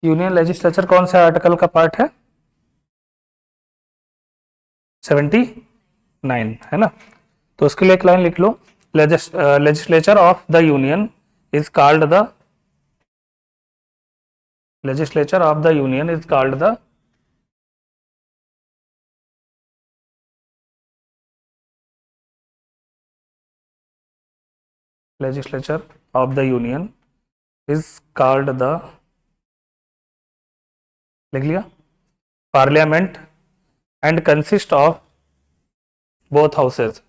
Union legislature कौन से article का पार्ट है? 79 है ना। तो उसके लिए एक लाइन लिख लो, legislature of the union is called the legislature of the union is called the legislature of the union is called the, लिख लिया, parliament and consist of both houses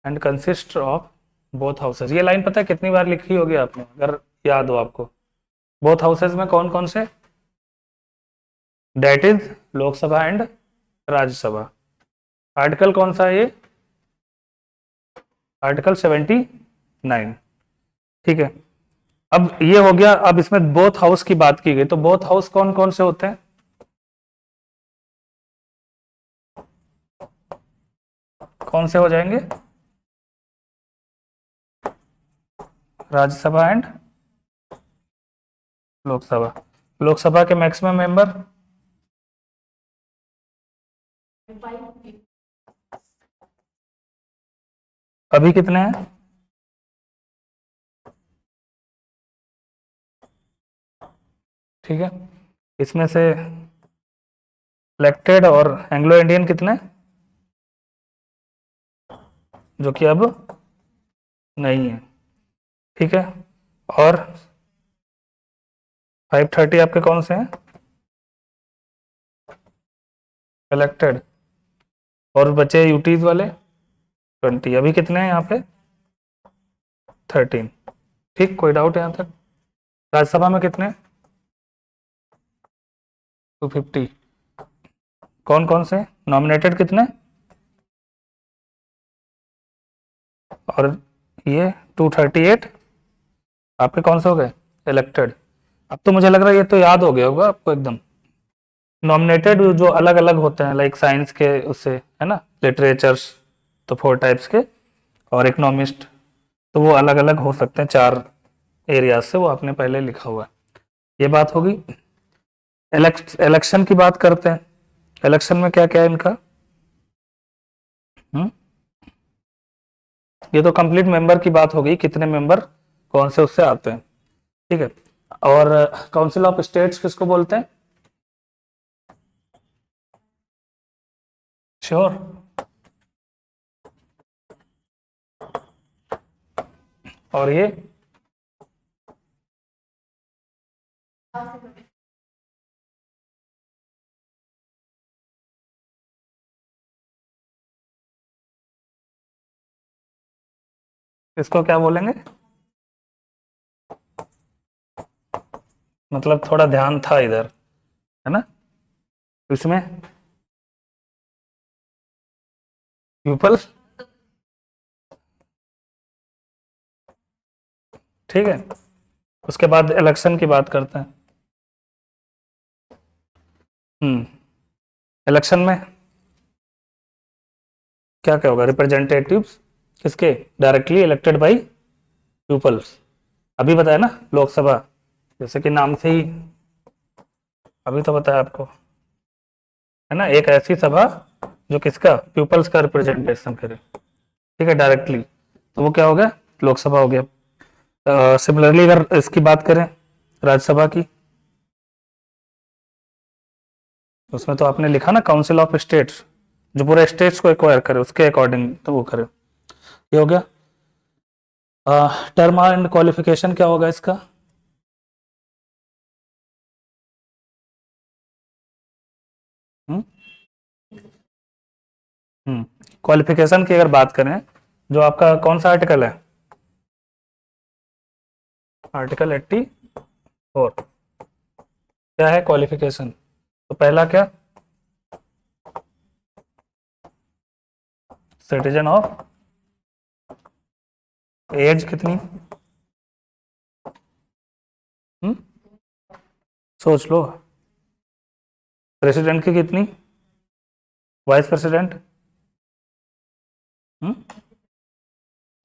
and consist of both houses। ये line पता है कितनी बार लिखी होगी आपने, अगर याद हो आपको? both houses में कौन कौन से? Date is Lok Sabha and Rajya Sabha. Article कौन सा है ये? आर्टिकल 79। ठीक है, अब ये हो गया। अब इसमें बोथ हाउस की बात की गई, तो बोथ हाउस कौन कौन से होते हैं? कौन से हो जाएंगे? राज्यसभा एंड लोकसभा। लोकसभा के मैक्सिमम मेंबर अभी कितने हैं? ठीक है, इसमें से इलेक्टेड और एंग्लो इंडियन कितने, जो कि अब नहीं है। ठीक है, और 530 आपके कौन से हैं? इलेक्टेड। और बचे यूटीज वाले 20। अभी कितने हैं यहाँ पे? 13। ठीक, कोई डाउट यहाँ तक? राज्यसभा में कितने? 250। कौन कौन से नॉमिनेटेड कितने? और ये 238 आपके कौन से हो गए? इलेक्टेड। अब तो मुझे लग रहा है ये तो याद हो गया होगा आपको एकदम। नॉमिनेटेड जो अलग अलग होते हैं, लाइक साइंस के उससे है ना, लिटरेचर्स तो 4 टाइप्स के, और इकोनॉमिस्ट तो वो अलग अलग हो सकते हैं 4 एरियाज से, वो आपने पहले लिखा हुआ है। ये बात होगी। इलेक्शन की बात करते हैं। इलेक्शन में क्या क्या है इनका? ये तो कंप्लीट मेंबर की बात हो गई, कितने मेंबर कौन से उससे आते हैं। ठीक है, और काउंसिल ऑफ स्टेट्स किसको बोलते हैं? श्योर? और ये इसको क्या बोलेंगे? मतलब थोड़ा ध्यान था इधर, है ना। इसमें पीपल। ठीक है, उसके बाद इलेक्शन की बात करते हैं। इलेक्शन में क्या क्या होगा? रिप्रेजेंटेटिव्स किसके? Directly elected by peoples. अभी बताया ना, लोकसभा जैसे कि नाम से ही अभी तो बताया आपको, है ना, एक ऐसी सभा जो किसका? पीपल्स का रिप्रेजेंटेशन करे। ठीक है, डायरेक्टली, तो वो क्या हो गया? लोकसभा हो गया। सिमिलरली अगर इसकी बात करें राज्यसभा की, उसमें तो आपने लिखा ना काउंसिल ऑफ स्टेट्स, जो पूरे स्टेट्स को एक्वायर करे उसके अकॉर्डिंग तो वो करे। ये हो गया। टर्म एंड क्वालिफिकेशन क्या होगा इसका? क्वालिफिकेशन की अगर बात करें, जो आपका कौन सा आर्टिकल है? आर्टिकल 84। क्या है क्वालिफिकेशन? तो पहला क्या? सिटीजन ऑफ, एज कितनी? सोच लो। प्रेसिडेंट की कितनी? Vice president?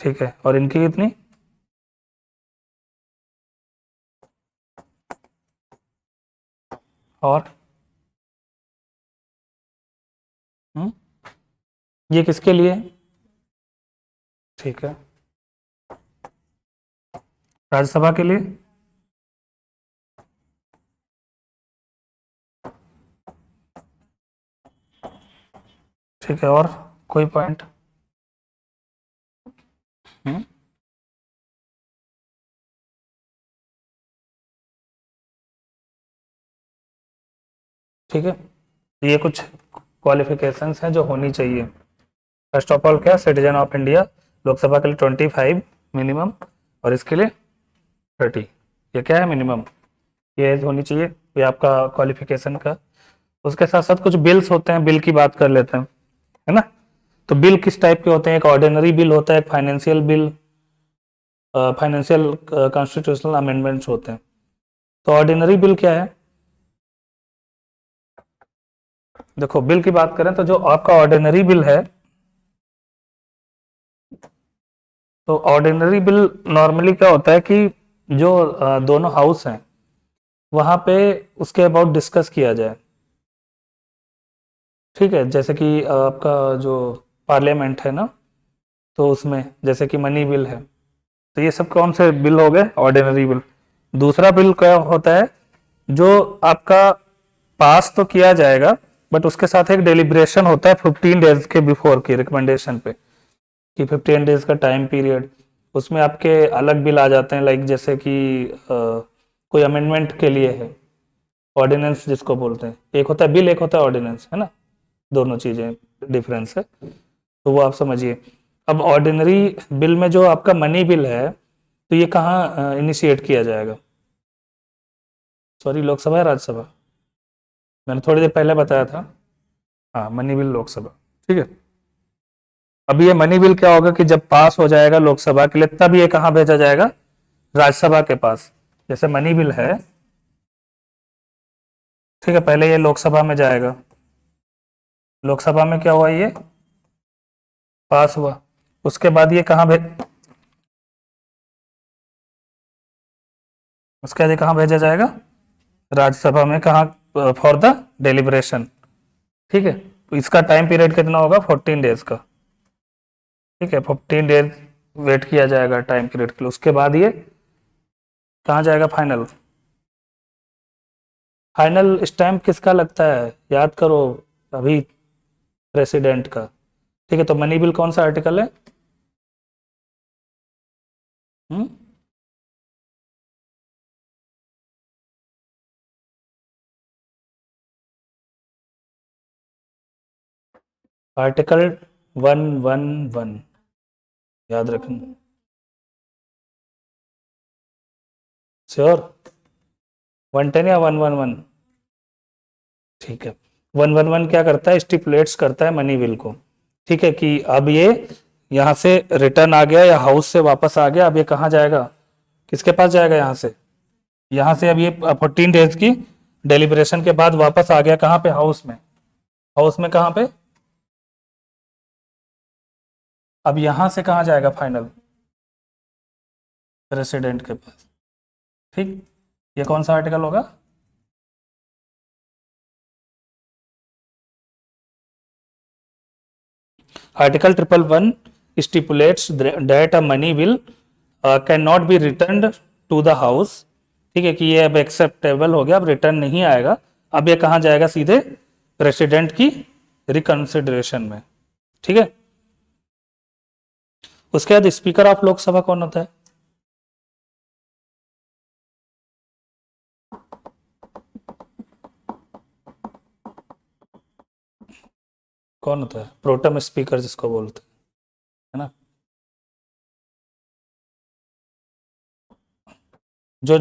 ठीक है, और इनकी कितनी? और हम्म, ये किसके लिए? ठीक है, राज्यसभा के लिए। ठीक है, और कोई पॉइंट? हम्म, ठीक है, ये कुछ क्वालिफिकेशंस हैं जो होनी चाहिए। फर्स्ट ऑफ ऑल क्या, सिटीजन ऑफ इंडिया, लोकसभा के लिए 25 मिनिमम, और इसके लिए 30। ये क्या है, मिनिमम, ये एज होनी चाहिए, ये आपका क्वालिफिकेशन का। उसके साथ साथ कुछ बिल्स होते हैं, बिल की बात कर लेते हैं, है ना। तो बिल किस टाइप के होते हैं? एक ऑर्डिनरी बिल होता है, एक financial bill, financial constitutional amendments होते हैं। तो ऑर्डिनरी बिल क्या है? देखो, बिल की बात करें तो जो आपका ऑर्डिनरी बिल है, तो ऑर्डिनरी बिल नॉर्मली क्या होता है कि जो दोनों हाउस हैं वहां पे उसके अबाउट डिस्कस किया जाए। ठीक है, जैसे कि आपका जो पार्लियामेंट है ना, तो उसमें जैसे कि मनी बिल है, तो ये सब कौन से बिल हो गए? Ordinary bill. दूसरा बिल क्या होता है, जो आपका पास तो किया जाएगा, बट उसके साथ एक डेलिब्रेशन होता है 15 डेज के बिफोर की रिकमेंडेशन पे, कि 15 डेज का टाइम पीरियड। उसमें आपके अलग बिल आ जाते हैं, लाइक जैसे कि कोई अमेंडमेंट के लिए है, ऑर्डिनेंस जिसको बोलते हैं, एक होता है बिल, एक होता है ऑर्डिनेंस, है ना, दोनों चीजें डिफरेंस है, तो वो आप समझिए। अब ऑर्डिनरी बिल में जो आपका मनी बिल है, तो ये कहाँ इनिशिएट किया जाएगा? सॉरी, लोकसभा या राज्यसभा? मैंने थोड़ी देर पहले बताया था। हाँ, मनी बिल लोकसभा। ठीक है, अब ये मनी बिल क्या होगा कि जब पास हो जाएगा लोकसभा के लिए, तब ये कहाँ भेजा जाएगा? राज्यसभा के पास। जैसे मनी बिल है, ठीक है, पहले ये लोकसभा में जाएगा, लोकसभा में क्या हुआ, ये पास हुआ, उसके बाद ये कहाँ उसके बाद ये कहाँ भेजा जाएगा? राज्यसभा में। कहाँ? For the deliberation. ठीक है, तो इसका टाइम पीरियड कितना होगा? 14 डेज का। ठीक है, 15 डेज वेट किया जाएगा टाइम पीरियड के लिए, उसके बाद ये कहाँ जाएगा? फाइनल। फाइनल स्टैम्प किसका लगता है, याद करो अभी, प्रेसिडेंट का। ठीक है, तो मनी बिल कौन सा आर्टिकल है? हम्म, आर्टिकल 111, याद रखना। श्योर? 110 या 111? ठीक है, 111 क्या करता है? स्टिपुलेट्स करता है मनी बिल को। ठीक है, कि अब ये यहाँ से रिटर्न आ गया या हाउस से वापस आ गया, अब ये कहाँ जाएगा? किसके पास जाएगा? यहाँ से। यहाँ से अब ये 14 डेज की डेलिब्रेशन के बाद वापस आ गया, कहाँ पे? हाउस में। हाउस में कहाँ पे? अब यहाँ से कहाँ जाएगा फाइनल? प्रेसिडेंट के पास। ठीक, ये कौन सा आर्टिकल होगा? Article 111 stipulates that a money bill can not be return to the house. ठीक है, कि ये अब एक्सेप्टेबल हो गया, अब रिटर्न नहीं आएगा, अब ये कहाँ जाएगा? सीधे प्रेसिडेंट की रिकंसिडरेशन में। ठीक है, उसके बाद स्पीकर ऑफ लोकसभा कौन होता है? कौन होता है? प्रोटम स्पीकर जिसको बोलते हैं, है ना। जो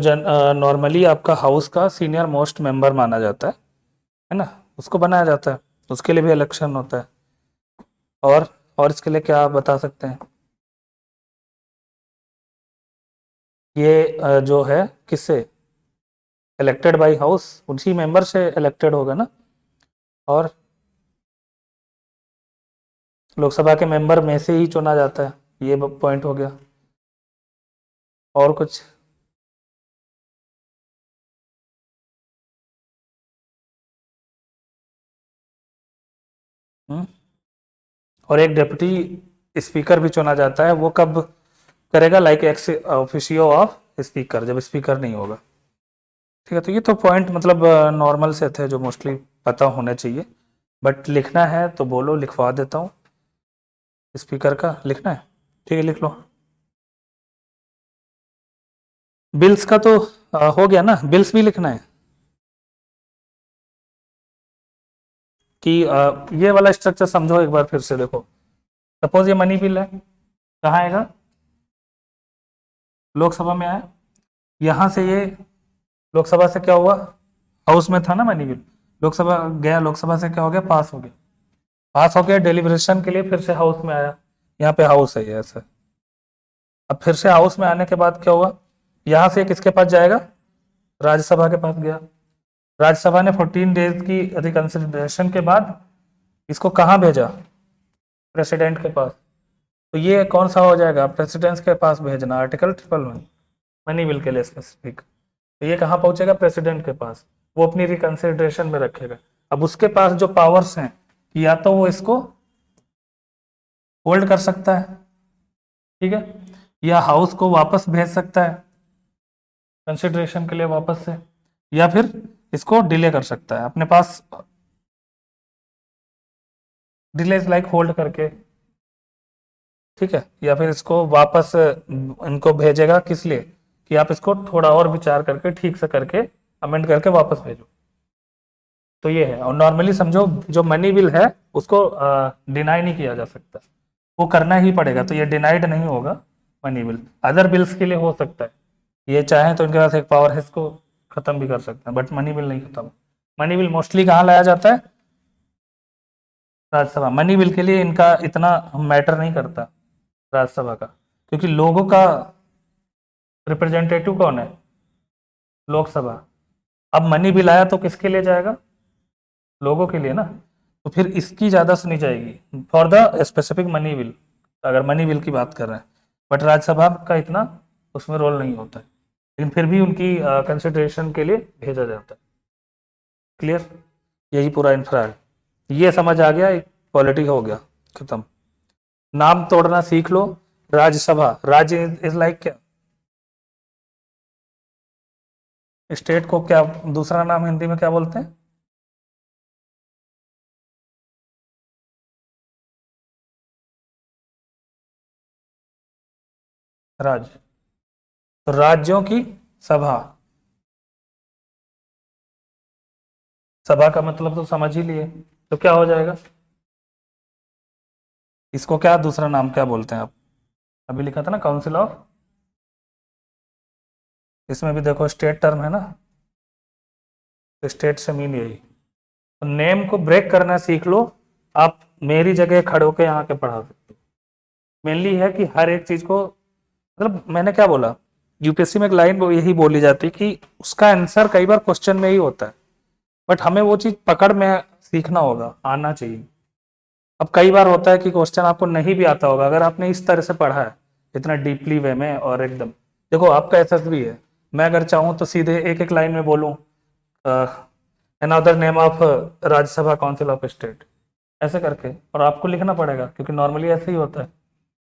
नॉर्मली आपका हाउस का सीनियर मोस्ट मेंबर माना जाता है ना, उसको बनाया जाता है, उसके लिए भी इलेक्शन होता है। और इसके लिए क्या आप बता सकते हैं? ये जो है किससे इलेक्टेड बाय हाउस, उसी मेंबर से इलेक्टेड होगा ना। और लोकसभा के मेंबर में से ही चुना जाता है, ये पॉइंट हो गया। और कुछ? और एक डिप्टी स्पीकर भी चुना जाता है, वो कब करेगा, like ex officio of speaker, जब स्पीकर नहीं होगा। ठीक है, तो ये तो पॉइंट मतलब नॉर्मल से थे जो मोस्टली पता होने चाहिए, बट लिखना है तो बोलो, लिखवा देता हूँ। स्पीकर का लिखना है, ठीक है लिख लो। बिल्स का तो हो गया ना, बिल्स भी लिखना है कि ये वाला स्ट्रक्चर समझो एक बार फिर से देखो। सपोज ये मनी बिल है, कहाँ आएगा, लोकसभा में आया, यहाँ से ये लोकसभा से क्या हुआ, हाउस में था ना मनी बिल, लोकसभा गया, लोकसभा से क्या हो गया, पास हो गया, पास हो गया, डिलीब्रेशन के लिए फिर से हाउस में आया, यहाँ पे हाउस है ये ऐसा। अब फिर से हाउस में आने के बाद क्या हुआ, यहाँ से किसके पास जाएगा, राज्यसभा के पास गया, राज्यसभा ने 14 डेज की रिकंसिडरेशन के बाद इसको कहाँ भेजा, प्रेसिडेंट के पास। तो ये कौन सा हो जाएगा, प्रेसिडेंट के पास भेजना, आर्टिकल 111 मनी बिल के लिए स्पेसिफिक। तो ये कहाँ पहुंचेगा, प्रेसिडेंट के पास, वो अपनी रिकंसिडरेशन में रखेगा। अब उसके पास जो पावर्स हैं कि या तो वो इसको होल्ड कर सकता है, ठीक है, या हाउस को वापस भेज सकता है कंसिडरेशन के लिए वापस से, या फिर इसको डिले कर सकता है अपने पास, डिले लाइक होल्ड करके, ठीक है, या फिर इसको वापस इनको भेजेगा किस लिए, कि आप इसको थोड़ा और विचार करके ठीक से करके अमेंड करके वापस भेजो। तो ये है, और नॉर्मली समझो जो मनी बिल है उसको डिनाई नहीं किया जा सकता, वो करना ही पड़ेगा, तो ये डिनाइड नहीं होगा मनी बिल। अदर बिल्स के लिए हो सकता है, ये चाहें तो इनके पास एक पावर है, इसको खत्म भी कर सकते हैं, बट मनी बिल नहीं खत्म। मनी बिल मोस्टली कहाँ लाया जाता है, राज्यसभा। मनी बिल के लिए इनका इतना मैटर नहीं करता राज्यसभा का, क्योंकि लोगों का रिप्रेजेंटेटिव कौन है, लोकसभा। अब मनी बिल आया तो किसके लिए जाएगा, लोगों के लिए ना, तो फिर इसकी ज्यादा सुनी जाएगी for the specific money bill, अगर मनी बिल की बात कर रहे हैं। बट राज्यसभा का इतना उसमें रोल नहीं होता है, लेकिन फिर भी उनकी कंसिडरेशन के लिए भेजा जाता है। क्लियर, यही पूरा इंफ्रा है, ये समझ आ गया, पॉलिटी हो गया खत्म। नाम तोड़ना सीख लो, राज्यसभा, राज्य इज लाइक क्या, स्टेट को क्या दूसरा नाम हिंदी में क्या बोलते हैं, राज्य, तो राज्यों की सभा, सभा का मतलब तो समझ ही लिए, तो क्या हो जाएगा, इसको क्या दूसरा नाम क्या बोलते हैं आप, अभी लिखा था ना काउंसिल ऑफ, इसमें भी देखो स्टेट टर्म है ना, तो स्टेट से मीन यही, तो नेम को ब्रेक करना सीख लो, आप मेरी जगह खड़े होकर यहाँ के पढ़ा सकते हो। मेनली है कि हर एक चीज को, मतलब मैंने क्या बोला, यूपीएससी में एक लाइन वो यही बोली जाती है कि उसका आंसर कई बार क्वेश्चन में ही होता है, बट हमें वो चीज पकड़ में सीखना होगा, आना चाहिए। अब कई बार होता है कि क्वेश्चन आपको नहीं भी आता होगा, अगर आपने इस तरह से पढ़ा है इतना डीपली वे में, और एकदम देखो आपका एसएसबी है, मैं अगर चाहूँ तो सीधे एक एक लाइन में बोलूँ another name of Rajya Sabha council of state, ऐसे करके, और आपको लिखना पड़ेगा, क्योंकि नॉर्मली ऐसे ही होता है।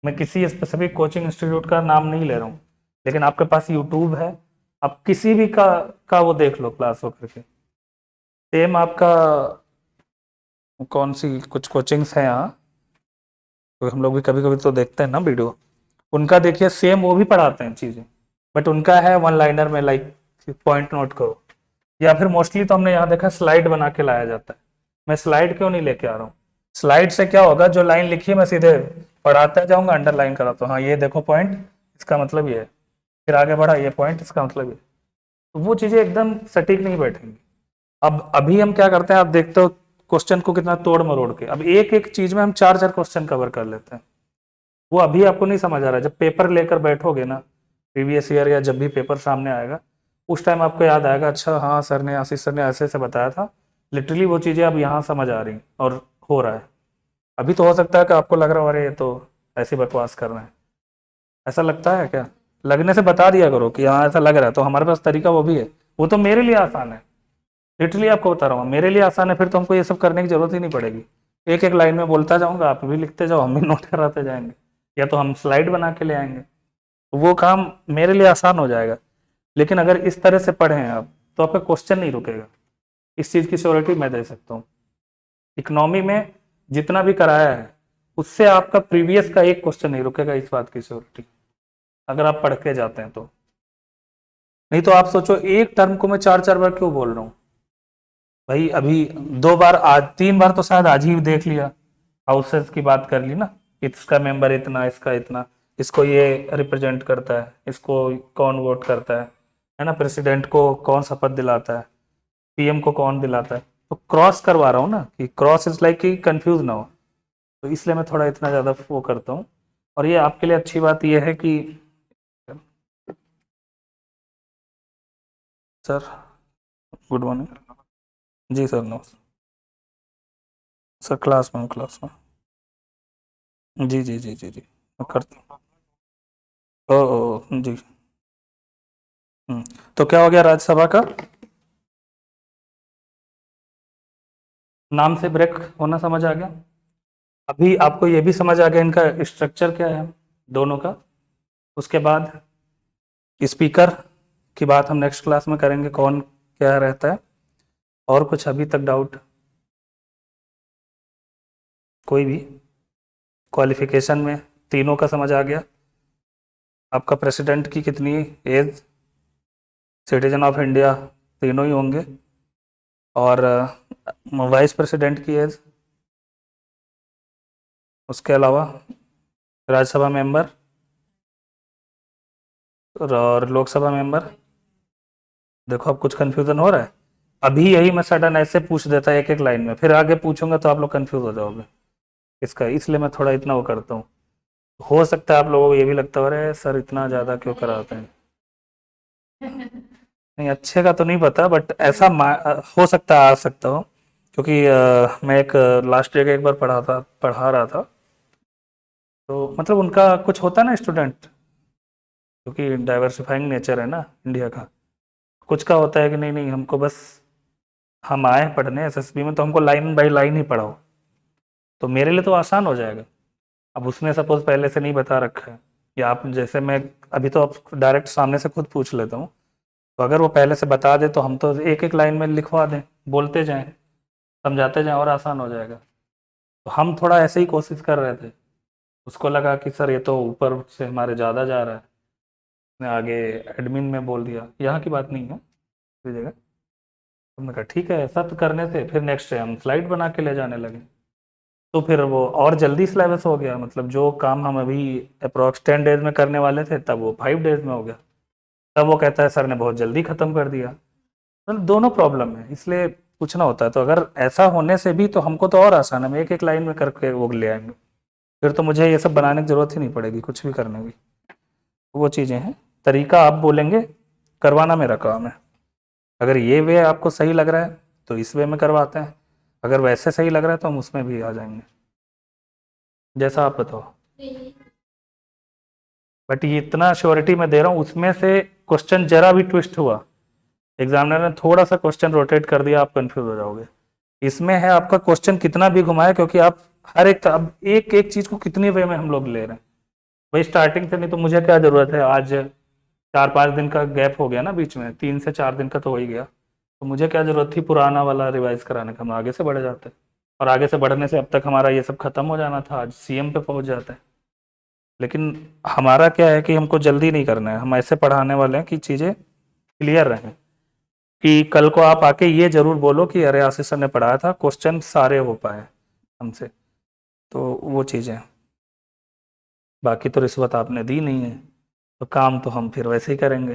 मैं किसी स्पेसिफिक कोचिंग इंस्टीट्यूट का नाम नहीं ले रहा हूँ, लेकिन आपके पास यूट्यूब है, आप किसी भी का वो देख लो क्लास हो करके, सेम आपका कौन सी कुछ कोचिंग्स हैं यहाँ, तो हम लोग भी कभी कभी तो देखते हैं ना वीडियो, उनका देखिए सेम वो भी पढ़ाते हैं चीज़ें, बट उनका है वन लाइनर में, लाइक पॉइंट नोट करो, या फिर मोस्टली तो हमने यहाँ देखा स्लाइड बना के लाया जाता है। मैं स्लाइड क्यों नहीं लेके आ रहा हूँ, स्लाइड से क्या होगा, जो लाइन लिखी है मैं सीधे पढ़ाता जाऊंगा, अंडरलाइन कराता हूँ, हाँ ये देखो पॉइंट, इसका मतलब ये है, फिर आगे बढ़ा, ये पॉइंट इसका मतलब ये, तो वो चीज़ें एकदम सटीक नहीं बैठेंगी। अब अभी हम क्या करते हैं, आप देखते हो क्वेश्चन को कितना तोड़ मरोड़ के, अब एक एक चीज में हम चार चार क्वेश्चन कवर कर लेते हैं, वो अभी आपको नहीं समझ आ रहा है, जब पेपर लेकर बैठोगे ना प्रीवियस ईयर, या जब भी पेपर सामने आएगा उस टाइम आपको याद आएगा, अच्छा हाँ सर ने, आशीष सर ने ऐसे ऐसे बताया था, लिटरली वो चीज़ें अब यहाँ समझ आ रही और हो रहा है। अभी तो हो सकता है कि आपको लग रहा हो अरे ये तो ऐसी बकवास कर रहे हैं, ऐसा लगता है क्या, लगने से बता दिया करो कि हाँ ऐसा लग रहा है, तो हमारे पास तरीका वो भी है, वो तो मेरे लिए आसान है, लिटरली आपको बता रहा हूँ मेरे लिए आसान है, फिर तो हमको ये सब करने की जरूरत ही नहीं पड़ेगी, एक एक लाइन में बोलता जाऊंगा, आप भी लिखते जाओ, हम भी नोट कराते जाएंगे, या तो हम स्लाइड बना के ले आएंगे, तो वो काम मेरे लिए आसान हो जाएगा। लेकिन अगर इस तरह से पढ़े हैं आप, तो आपका क्वेश्चन नहीं रुकेगा। इस चीज़ की श्योरिटी मैं दे सकता हूँ। इकोनॉमी में जितना भी कराया है, उससे आपका प्रीवियस का एक क्वेश्चन नहीं रुकेगा, इस बात की श्योरिटी, अगर आप पढ़ के जाते हैं तो। नहीं तो आप सोचो, एक टर्म को मैं चार चार बार क्यों बोल रहा हूँ भाई? अभी 2 बार, आज 3 बार तो शायद आज ही देख लिया, हाउसेस की बात कर ली ना, इसका मेंबर इतना, इसका इतना, इसको ये रिप्रेजेंट करता है, इसको कौन वोट करता है ना, प्रेसिडेंट को कौन शपथ दिलाता है, पीएम को कौन दिलाता है। तो क्रॉस करवा रहा हूँ ना, कि क्रॉस इज लाइक कि कंफ्यूज ना हो, तो इसलिए मैं थोड़ा इतना ज़्यादा वो करता हूँ। और ये आपके लिए अच्छी बात यह है कि सर, गुड मॉर्निंग। जी सर, नमस्ते सर। क्लास में। जी जी जी जी जी, मैं करता हूँ। जी। तो क्या हो गया राज्यसभा का? नाम से ब्रेक होना समझ आ गया। अभी आपको ये भी समझ आ गया इनका स्ट्रक्चर क्या है दोनों का। उसके बाद स्पीकर की बात हम नेक्स्ट क्लास में करेंगे, कौन क्या रहता है। और कुछ अभी तक डाउट? कोई भी? क्वालिफिकेशन में तीनों का समझ आ गया। आपका प्रेसिडेंट की कितनी एज, सिटीजन ऑफ इंडिया तीनों ही होंगे। और वाइस प्रेसिडेंट की एज, उसके अलावा राज्यसभा मेंबर और लोकसभा मेंबर। देखो अब कुछ कंफ्यूजन हो रहा है। अभी यही मैं सडन ऐसे पूछ देता है एक एक लाइन में, फिर आगे पूछूंगा तो आप लोग कंफ्यूज हो जाओगे इसका, इसलिए मैं थोड़ा इतना वो करता हूँ। हो सकता है आप लोगों को ये भी लगता हो, अरे सर इतना ज़्यादा क्यों कराते हैं। नहीं, अच्छे का तो नहीं पता, बट ऐसा हो सकता है, आ सकता हो, क्योंकि मैं एक लास्ट ईयर एक बार पढ़ा रहा था, तो मतलब उनका कुछ होता है ना स्टूडेंट, क्योंकि डाइवर्सिफाइंग नेचर है ना इंडिया का। कुछ का होता है कि नहीं नहीं, हमको बस, हम आए हैं पढ़ने एसएसबी में, तो हमको लाइन बाई लाइन ही पढ़ाओ, तो मेरे लिए तो आसान हो जाएगा। अब उसने सपोज पहले से नहीं बता रखा है, या आप जैसे मैं अभी तो आप डायरेक्ट सामने से खुद पूछ लेता हूँ, तो अगर वो पहले से बता दे तो हम तो एक एक लाइन में लिखवा दें, बोलते जाएं, समझाते जाएं, और आसान हो जाएगा। तो हम थोड़ा ऐसे ही कोशिश कर रहे थे। उसको लगा कि सर ये तो ऊपर से हमारे ज़्यादा जा रहा है, उसने आगे एडमिन में बोल दिया, यहाँ की बात नहीं है दूसरी जगह। तो हमने कहा ठीक है, ऐसा तो करने से फिर नेक्स्ट डे हम स्लाइड बना के ले जाने लगे, तो फिर वो और जल्दी सिलेबस हो गया। मतलब जो काम हम अभी अप्रॉक्स 10 डेज में करने वाले थे, तब वो 5 डेज में हो गया। तब वो कहता है सर ने बहुत जल्दी ख़त्म कर दिया। मतलब दोनों प्रॉब्लम है, इसलिए पूछना होता है। तो अगर ऐसा होने से भी तो हमको तो और आसान है, हम एक एक लाइन में करके वो ले आएंगे, फिर तो मुझे ये सब बनाने की ज़रूरत ही नहीं पड़ेगी कुछ भी करने की। वो चीज़ें हैं, तरीका आप बोलेंगे, करवाना मेरा काम है। अगर ये वे आपको सही लग रहा है तो इस वे में करवाते हैं, अगर वैसे सही लग रहा है तो हम उसमें भी आ जाएंगे, जैसा आप बताओ। बट ये इतना श्योरिटी मैं दे रहा हूँ, उसमें से क्वेश्चन जरा भी ट्विस्ट हुआ, एग्जामिनर ने थोड़ा सा क्वेश्चन रोटेट कर दिया, आप कंफ्यूज हो जाओगे। इसमें है आपका क्वेश्चन कितना भी घुमाए, क्योंकि आप हर एक, अब एक एक चीज को कितनी वे में हम लोग ले रहे हैं भाई, स्टार्टिंग से। नहीं तो मुझे क्या जरूरत है, आज 4-5 दिन का गैप हो गया ना बीच में, 3 से 4 दिन का तो हो ही गया, तो मुझे क्या जरूरत थी पुराना वाला रिवाइज कराने का, हम आगे से बढ़ जाते। और आगे से बढ़ने से अब तक हमारा ये सब खत्म हो जाना था, आज सीएम पे पहुंच जाते हैं। लेकिन हमारा क्या है कि हमको जल्दी नहीं करना है, हम ऐसे पढ़ाने वाले हैं कि चीज़ें क्लियर रहें, कि कल को आप आके ये जरूर बोलो कि अरे आशीष सर ने पढ़ाया था, क्वेश्चन सारे हो पाए हमसे। तो वो चीज़ें, बाकी तो रिश्वत आपने दी नहीं है, तो काम तो हम फिर वैसे ही करेंगे,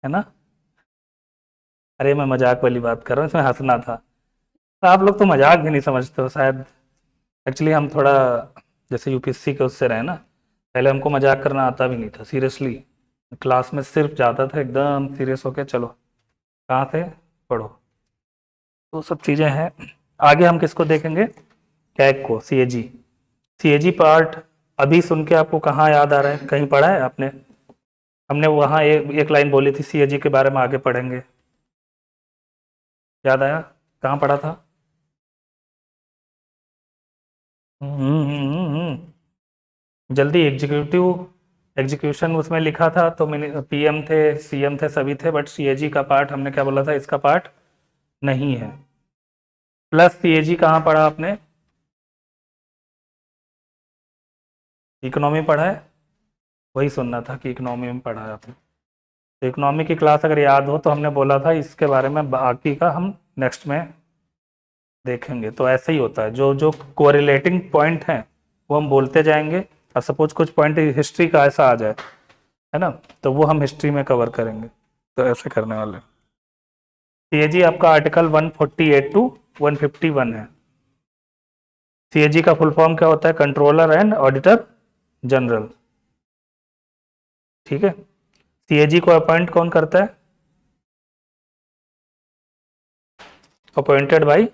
है ना। अरे मैं मजाक वाली बात कर रहा हूँ, इसमें हंसना था। तो आप लोग तो मजाक भी नहीं समझते हो शायद। एक्चुअली हम थोड़ा जैसे यूपीएससी के उससे रहे ना, पहले हमको मजाक करना आता भी नहीं था सीरियसली। क्लास में सिर्फ जाता था एकदम सीरियस होके, चलो कहाँ थे, पढ़ो। तो सब चीज़ें हैं। आगे हम किसको देखेंगे? कैग को, सीएजी। सीएजी पार्ट अभी सुन के आपको कहाँ याद आ रहा है, कहीं पढ़ा है आपने? हमने वहाँ एक लाइन बोली थी सीएजी के बारे में, आगे पढ़ेंगे, याद आया? कहाँ पढ़ा था? जल्दी एग्जीक्यूटिव एग्जीक्यूशन उसमें लिखा था तो मैंने पीएम थे, सीएम थे, सभी थे, बट सीएजी का पार्ट हमने क्या बोला था, इसका पार्ट नहीं है। प्लस सीएजी कहाँ पढ़ा आपने? इकोनॉमी पढ़ा है? वही सुनना था कि इकोनॉमी में पढ़ा है आपने। तो इकोनॉमी की क्लास अगर याद हो तो हमने बोला था इसके बारे में, बाकी का हम नेक्स्ट में देखेंगे। तो ऐसे ही होता है, जो जो कोरिलेटिंग पॉइंट हैं वो हम बोलते जाएंगे, और सपोज कुछ पॉइंट हिस्ट्री का ऐसा आ जाए, है ना, तो वो हम हिस्ट्री में कवर करेंगे। तो ऐसे करने वाले। सीएजी आपका आर्टिकल 148 टू 151 है। सीएजी का फुल फॉर्म क्या होता है? Controller and auditor general. ठीक है। सीएजी को अपॉइंट कौन करता है? Appointed by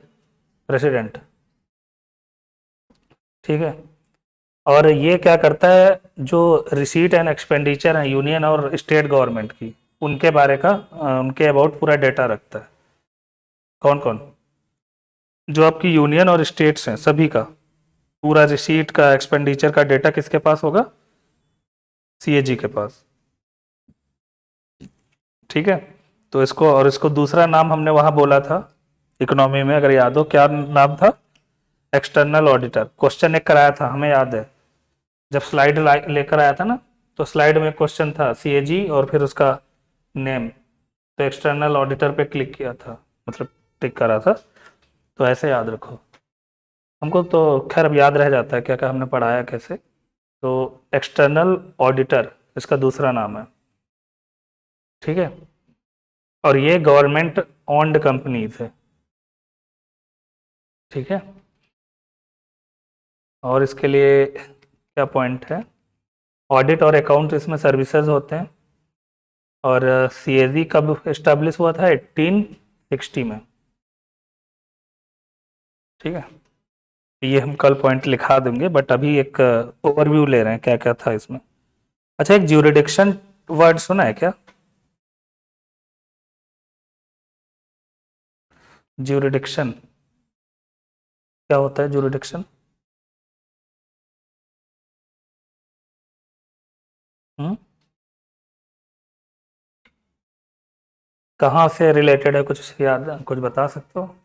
president. ठीक है। और ये क्या करता है, जो रिसीट एंड एक्सपेंडिचर है यूनियन और स्टेट गवर्नमेंट की, उनके बारे का उनके अबाउट पूरा डेटा रखता है। कौन कौन? जो आपकी यूनियन और स्टेट्स हैं सभी का पूरा रिसीट का, एक्सपेंडिचर का डेटा किसके पास होगा? सीएजी के पास। ठीक है। तो इसको, और इसको दूसरा नाम हमने वहां बोला था इकोनॉमी में, अगर याद हो, क्या नाम था? External auditor. क्वेश्चन एक कराया था, हमें याद है, जब स्लाइड लेकर आया था ना, तो स्लाइड में क्वेश्चन था सीएजी और फिर उसका नेम, तो एक्सटर्नल ऑडिटर पे क्लिक किया था, मतलब टिक करा था। तो ऐसे याद रखो। हमको तो खैर अब याद रह जाता है क्या क्या हमने पढ़ाया कैसे। तो एक्सटर्नल ऑडिटर इसका दूसरा नाम है। ठीक है। और ये गवर्नमेंट ओन्ड कंपनीज है। ठीक है। और इसके लिए क्या पॉइंट है? ऑडिट और अकाउंट इसमें सर्विसेज होते हैं। और सीएजी कब इस्टेब्लिश हुआ था? 1860 में। ठीक है। ये हम कल पॉइंट लिखा देंगे, बट अभी एक ओवरव्यू ले रहे हैं क्या क्या था इसमें। अच्छा, एक ज्यूरिडिक्शन वर्ड सुना है क्या? ज्यूरिडिक्शन क्या होता है? ज्यूरिडिक्शन हम्म कहाँ से रिलेटेड है? कुछ याद, कुछ बता सकते हो?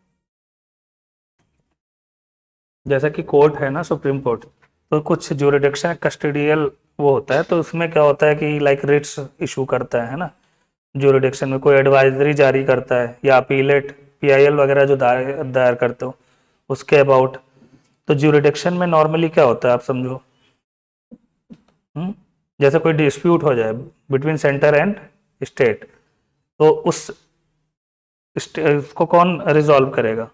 जैसे कि कोर्ट है ना, सुप्रीम कोर्ट, तो कुछ ज्यूरिडिक्शन कस्टोडियल वो होता है, तो उसमें क्या होता है कि लाइक रिट्स इशू करता है ना, ज्यूरिडिक्शन में कोई एडवाइजरी जारी करता है, या अपीलेट, पीआईएल वगैरह जो दायर दायर करते हो उसके अबाउट। तो ज्यूरिडिक्शन में नॉर्मली क्या होता है आप समझो। हम्म जैसे कोई डिस्प्यूट हो जाए बिटवीन सेंटर एंड स्टेट, तो उस उसको कौन रिजॉल्व करेगा?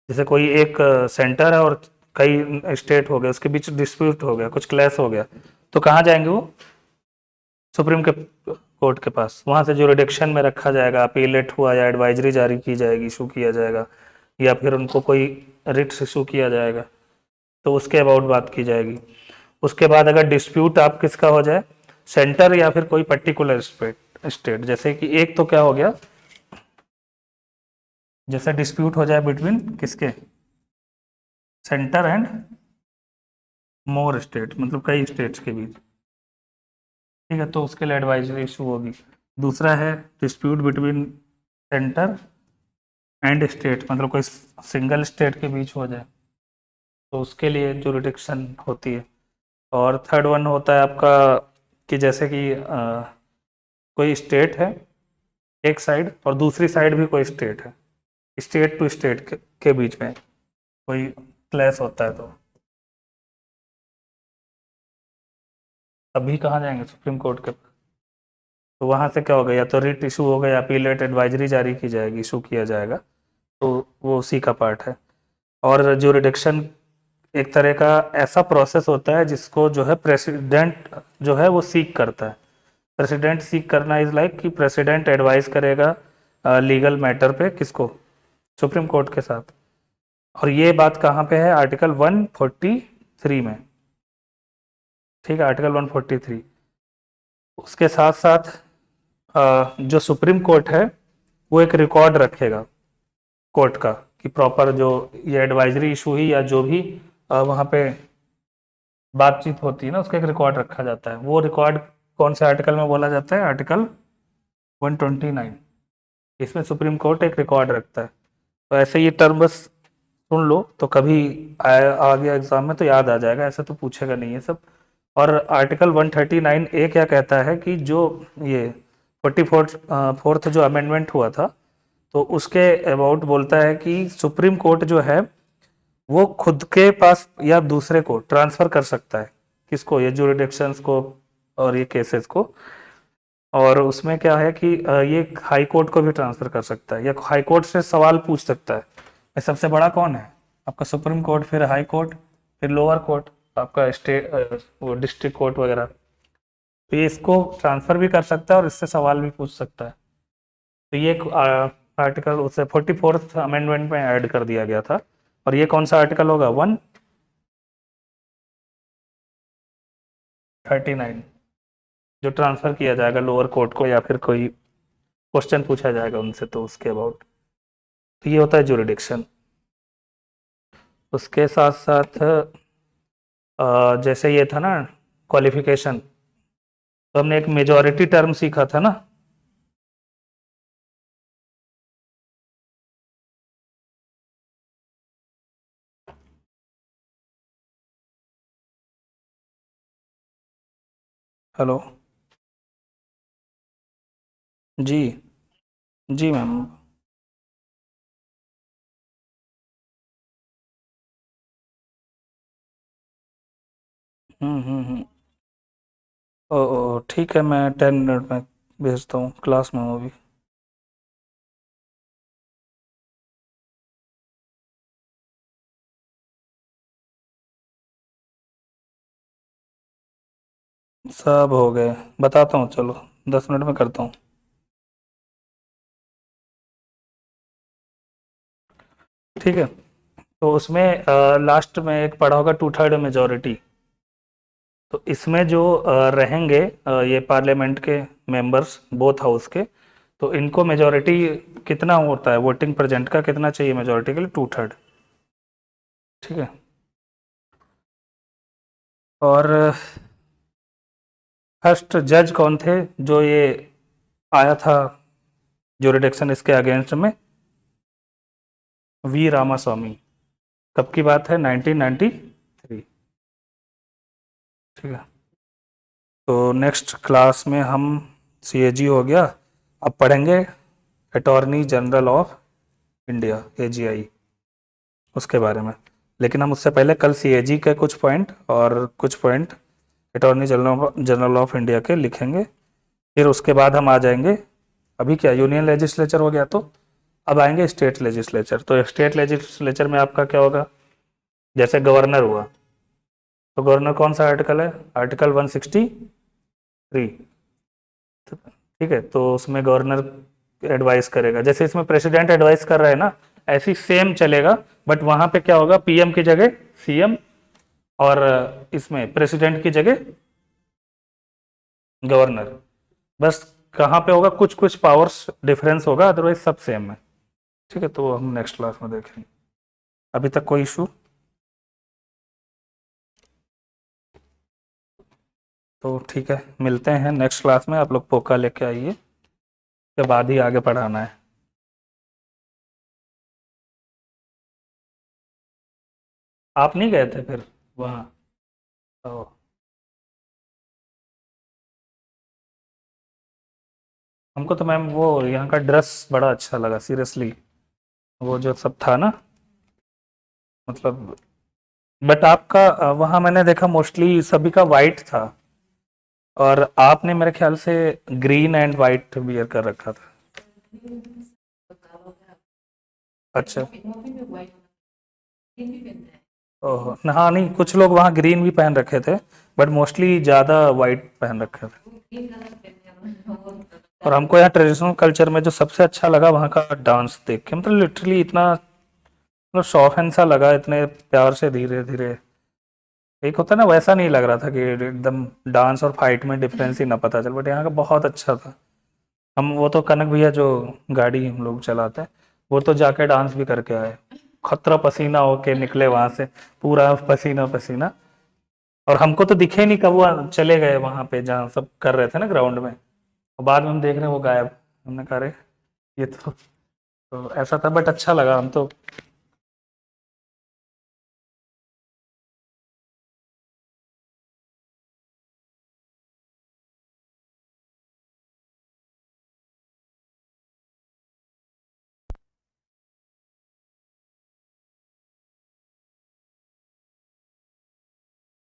जैसे कोई एक सेंटर है और कई स्टेट हो गए, उसके बीच डिस्प्यूट हो गया, कुछ क्लैश हो गया, तो कहाँ जाएंगे वो? सुप्रीम के कोर्ट के पास। वहां से ज्यूरिडिक्शन में रखा जाएगा, अपीलेट हुआ या एडवाइजरी जारी की जाएगी, इशू किया जाएगा, या फिर उनको कोई रिट्स इशू किया जाएगा, तो उसके अबाउट बात की जाएगी। उसके बाद अगर डिस्प्यूट आप किसका हो जाए, सेंटर या फिर कोई पर्टिकुलर स्टेट, जैसे कि एक तो क्या हो गया, जैसे डिस्प्यूट हो जाए बिटवीन किसके, सेंटर एंड मोर स्टेट, मतलब कई स्टेट्स के बीच। ठीक है, तो उसके लिए एडवाइजरी इशू होगी। दूसरा है dispute between centre and state, मतलब कोई सिंगल स्टेट के बीच हो जाए, तो उसके लिए जुरिडिक्शन होती है। और थर्ड वन होता है आपका कि जैसे कि कोई स्टेट है एक साइड, और दूसरी साइड भी कोई स्टेट है, स्टेट टू स्टेट के बीच में कोई क्लैश होता है, तो अभी कहाँ जाएंगे? सुप्रीम कोर्ट के। तो वहां से क्या होगा, या तो रिट इशू होगा या अपीलेट एडवाइजरी जारी की जाएगी, इशू किया जाएगा, तो वो उसी का पार्ट है। और ज्यूरिडिक्शन एक तरह का ऐसा प्रोसेस होता है जिसको जो है प्रेसिडेंट जो है वो सीक करता है। प्रेसिडेंट सीक करना इज लाइक कि प्रेसिडेंट एडवाइस करेगा लीगल मैटर पे किसको? सुप्रीम कोर्ट के साथ। और ये बात कहाँ पे है? आर्टिकल 143 में। ठीक है, आर्टिकल 143। उसके साथ साथ जो सुप्रीम कोर्ट है वो एक रिकॉर्ड रखेगा कोर्ट का, कि प्रॉपर जो ये एडवाइजरी इशू हुई या जो भी वहाँ पे बातचीत होती है ना, उसका एक रिकॉर्ड रखा जाता है। वो रिकॉर्ड कौन से आर्टिकल में बोला जाता है? आर्टिकल 129। इसमें सुप्रीम कोर्ट एक रिकॉर्ड रखता है। तो ऐसे ये टर्म बस सुन लो, तो कभी आ गया एग्जाम में तो याद आ जाएगा, ऐसे तो पूछेगा नहीं है सब। और आर्टिकल 139 ए क्या कहता है कि जो ये 44th फोर्थ जो अमेंडमेंट हुआ था, तो उसके अबाउट बोलता है कि सुप्रीम कोर्ट जो है वो खुद के पास या दूसरे को ट्रांसफर कर सकता है। किसको? ये जुरिडिक्शंस को और ये केसेस को। और उसमें क्या है कि ये हाई कोर्ट को भी ट्रांसफर कर सकता है, या हाई कोर्ट से सवाल पूछ सकता है। ये सबसे बड़ा कौन है? आपका सुप्रीम कोर्ट, फिर हाई कोर्ट, फिर लोअर कोर्ट, आपका स्टेट वो डिस्ट्रिक्ट कोर्ट वगैरह। तो ये इसको ट्रांसफर भी कर सकता है और इससे सवाल भी पूछ सकता है। तो ये एक आर्टिकल उसे 44th अमेंडमेंट में ऐड कर दिया गया था। और ये कौन सा आर्टिकल होगा? 139, जो ट्रांसफर किया जाएगा लोअर कोर्ट को, या फिर कोई क्वेश्चन पूछा जाएगा उनसे तो उसके अबाउट। तो ये होता है जुरिडिक्शन। उसके साथ साथ जैसे ये था ना क्वालिफिकेशन, तो हमने एक मेजॉरिटी टर्म सीखा था ना। हेलो। जी। जी मैम। हम्म। ओ ओ ठीक है, मैं 10 मिनट में भेजता हूँ, क्लास में हूँ अभी। सब हो गए, बताता हूँ, चलो 10 मिनट में करता हूँ। ठीक है। तो उसमें लास्ट में एक पढ़ा होगा 2/3 मेजोरिटी। तो इसमें जो रहेंगे ये पार्लियामेंट के मेंबर्स बोथ हाउस के, तो इनको मेजोरिटी कितना होता है वोटिंग प्रेजेंट का, कितना चाहिए मेजोरिटी के लिए? 2/3। ठीक है। और फर्स्ट जज कौन थे जो ये आया था ज्यूरिडिक्शन इसके अगेंस्ट में? वी रामास्वामी। कब की बात है? 1993। ठीक है। तो नेक्स्ट क्लास में हम सीएजी हो गया, अब पढ़ेंगे attorney general of India, AGI, उसके बारे में। लेकिन हम उससे पहले कल सीएजी के कुछ पॉइंट और कुछ point attorney general of India के लिखेंगे। फिर उसके बाद हम आ जाएंगे, अभी क्या यूनियन लेजिस्लेचर हो गया, तो अब आएंगे स्टेट लेजिस्लेचर। तो स्टेट लेजिस्लेचर में आपका क्या होगा? जैसे गवर्नर हुआ, तो गवर्नर कौन सा आर्टिकल है? आर्टिकल 163। ठीक है। तो उसमें गवर्नर एडवाइस करेगा, जैसे इसमें प्रेसिडेंट एडवाइस कर रहा है ना, ऐसी सेम चलेगा। बट वहां पे क्या होगा? पीएम की जगह सीएम, और इसमें प्रेसिडेंट की जगह गवर्नर। बस कहाँ पे होगा, कुछ कुछ पावर्स डिफरेंस होगा, अदरवाइज सब सेम है। ठीक है। तो हम नेक्स्ट क्लास में देखेंगे। अभी तक कोई इशू? तो ठीक है, मिलते हैं नेक्स्ट क्लास में। आप लोग पोका लेके आइए, उसके बाद ही आगे पढ़ाना है। आप नहीं गए थे फिर वहाँ? ओ, हमको तो मैम वो यहाँ का ड्रेस बड़ा अच्छा लगा सीरियसली, वो जो सब था ना, मतलब। बट आपका वहाँ मैंने देखा मोस्टली सभी का वाइट था, और आपने मेरे ख्याल से ग्रीन एंड वाइट वियर कर रखा था। अच्छा। ओह हाँ, नहीं कुछ लोग वहाँ ग्रीन भी पहन रखे थे, बट मोस्टली ज़्यादा वाइट पहन रखे थे। और हमको यहाँ ट्रेडिशनल कल्चर में जो सबसे अच्छा लगा वहाँ का डांस देख के, मतलब लिटरली इतना, मतलब शौक सा लगा, इतने प्यार से धीरे धीरे। एक होता है ना, वैसा नहीं लग रहा था कि एकदम डांस और फाइट में डिफरेंस ही ना पता चल। बट यहाँ का बहुत अच्छा था। हम वो तो कनक भैया जो गाड़ी हम लोग चलाते हैं, वो तो जाके डांस भी करके आए। खतरा पसीना होके निकले वहां से, पूरा पसीना पसीना। और हमको तो दिखे नहीं कब वो चले गए वहां पे जहाँ सब कर रहे थे ना ग्राउंड में, और बाद में हम देख रहे हैं वो गायब। हमने कहा अरे ये तो ऐसा था, बट अच्छा लगा हम तो।